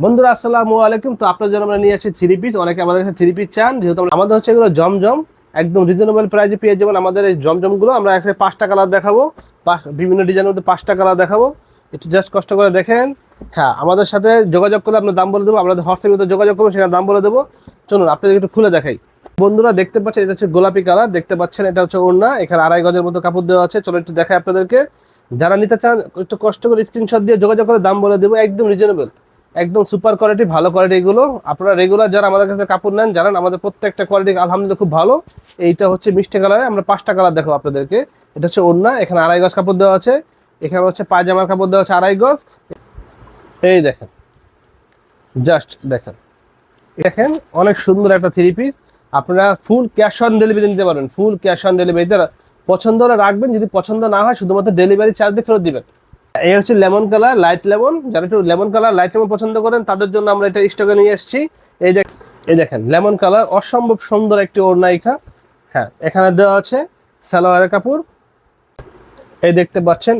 বন্ধুরা আসসালামু আলাইকুম। তো আপনার জন্য আমরা নিয়ে আসছি থ্রি পিস। অনেকে আমাদের কাছে থ্রি পিস চান, যেহেতু আমাদের হচ্ছে এগুলো জমজম একদম রিজনেবল প্রাইসে পেয়ে যাবেন। আমাদের এই জমজমগুলো আমরা একসাথে 5টা কালার দেখাবো, বিভিন্ন ডিজাইনের মধ্যে 5টা কালার দেখাবো। একটু জাস্ট কষ্ট করে দেখেন। হ্যাঁ, আমাদের সাথে যোগাযোগ করলে আপনার দাম বলে দেবো। আমাদের হোয়াটসঅ্যাপে মধ্যে যোগাযোগ করবো, সেখানে দাম বলে দেবো। চলুন আপনাদের একটু খুলে দেখাই। বন্ধুরা দেখতে পাচ্ছেন, এটা হচ্ছে গোলাপি কালার, দেখতে পাচ্ছেন এটা হচ্ছে ওড়না। এখানে 2.5 গজের মতো কাপড় দেওয়া আছে। চলুন একটু দেখাই আপনাদেরকে। যারা নিতে চান একটু কষ্ট করে স্ক্রিনশট দিয়ে যোগাযোগ করে দাম বলে দেবো। একদম রিজনেবল, একদম সুপার কোয়ালিটি, ভালো কোয়ালিটি এগুলো। আপনারা রেগুলার যারা আমাদের কাছে কাপড় নেন জানেন আমাদের প্রত্যেকটা কোয়ালিটি আলহামদুলিল্লাহ খুব ভালো। এইটা হচ্ছে মিষ্টি কালারে, আমরা 5টা কালার দেখাবো আপনাদেরকে। এটা হচ্ছে ওড়না, এখানে 2.5 গজ কাপড় দেওয়া আছে। এখানে হচ্ছে পায়জামার কাপড় দেওয়া আছে 2.5 গজ। এই দেখেন, জাস্ট দেখেন, দেখেন অনেক সুন্দর একটা থ্রি পিস। আপনারা ফুল ক্যাশ অন ডেলিভারি নিতে পারেন, ফুল ক্যাশ অন ডেলিভারিতে পছন্দ হলে রাখবেন, যদি পছন্দ না হয় শুধুমাত্র ডেলিভারি চার্জ দিয়ে ফেরত দিবেন। এই হচ্ছে লেমন কালার, লাইট লেমন। যারা একটু লেমন কালার লাইট লেমন পছন্দ করেন তাদের জন্য আমরা এটা স্টকে নিয়ে এসেছি। এই দেখেন লেমন কালার, অসম্ভব সুন্দর একটি ওড়না এখা। হ্যাঁ, এখানে দেওয়া আছে সালোয়ারের কাপড়। এই দেখতে পাচ্ছেন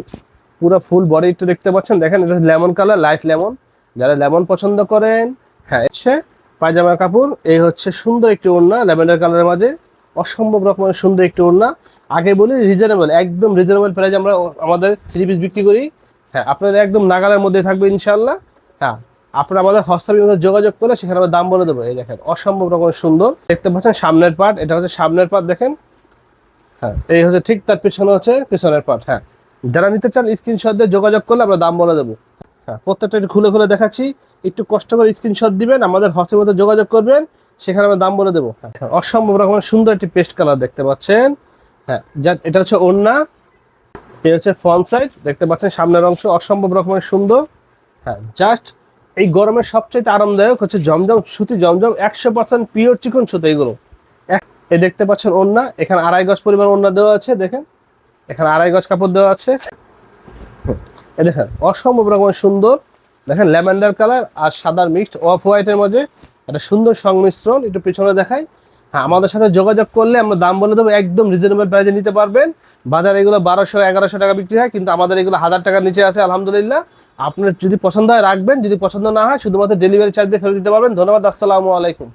পুরো ফুল বডি একটু দেখতে পাচ্ছেন, দেখেন এটা লেমন কালার, লাইট লেমন। যারা লেমন পছন্দ করেন, হ্যাঁ হচ্ছে পায়জামার কাপড়। এই হচ্ছে সুন্দর একটি ওড়না ল্যাভেন্ডার কালারের মাঝে, অসম্ভব রকমের সুন্দর একটি ওড়না। আগে বলি রিজনেবল, একদম রিজনেবল প্রাইস আমরা আমাদের থ্রি পিস বিক্রি করি। হ্যাঁ, আপনাদের একদম নাগালের মধ্যে থাকবে ইনশাল্লাহ। হ্যাঁ, আপনারা আমাদের হোয়াটসঅ্যাপের মধ্যে যোগাযোগ করলে সেখানে আমরা দাম বলে দেবো। এই দেখেন অসম্ভব রকমের সুন্দর, দেখতে পাচ্ছেন সামনের পার্ট, এটা হচ্ছে সামনের পার্ট দেখেন। হ্যাঁ, এই হচ্ছে ঠিক তার পিছনে হচ্ছে পিছনের পার্ট। হ্যাঁ, যারা নিতে চান স্ক্রিনশট দিয়ে যোগাযোগ করলে আমরা দাম বলে দেবো। হ্যাঁ, প্রত্যেকটা একটু খুলে খুলে দেখাচ্ছি, একটু কষ্ট করে স্ক্রিনশট দিবেন, আমাদের হোয়াটসঅ্যাপের মধ্যে যোগাযোগ করবেন, সেখানে আমরা দাম বলে দেবো। হ্যাঁ, অসম্ভব রকমের সুন্দর একটি পেস্ট কালার দেখতে পাচ্ছেন। হ্যাঁ, এটা হচ্ছে ওড়না, এটা হচ্ছে ফ্রন্ট সাইড, দেখতে পাচ্ছেন সামনের অংশ অসম্ভব রকমের সুন্দর। হ্যাঁ, জাস্ট এই গরমের সবচেয়ে আরামদায়ক হচ্ছে জমজম সুতি, জমজম 100% পিওর চিকন সুতো এগুলো। এই দেখতে পাচ্ছেন ওড়না, এখানে 2.5 গজ পরিমাণ ওড়না দেওয়া আছে। দেখেন এখানে 2.5 গজ কাপড় দেওয়া আছে। এই দেখেন অসম্ভব রকমের সুন্দর, দেখেন ল্যাভেন্ডার কালার আর সাদার মিক্সড অফ হোয়াইটের মধ্যে একটা সুন্দর সংমিশ্রণ। একটু পিছনে দেখাই। হ্যাঁ, আমাদের সাথে যোগাযোগ করলে আমরা দাম বলে দেবো, একদম রিজনেবল প্রাইসে নিতে পারবেন। বাজারে এগুলো 1200-1100 টাকা বিক্রি হয়, কিন্তু আমাদের এগুলো 1000 টাকার নিচে আছে আলহামদুলিল্লাহ। আপনার যদি পছন্দ হয় রাখবেন, যদি পছন্দ না হয় শুধুমাত্র ডেলিভারি চার্জ দিয়ে ফেরত দিতে পারবেন। ধন্যবাদ, আসসালামু আলাইকুম।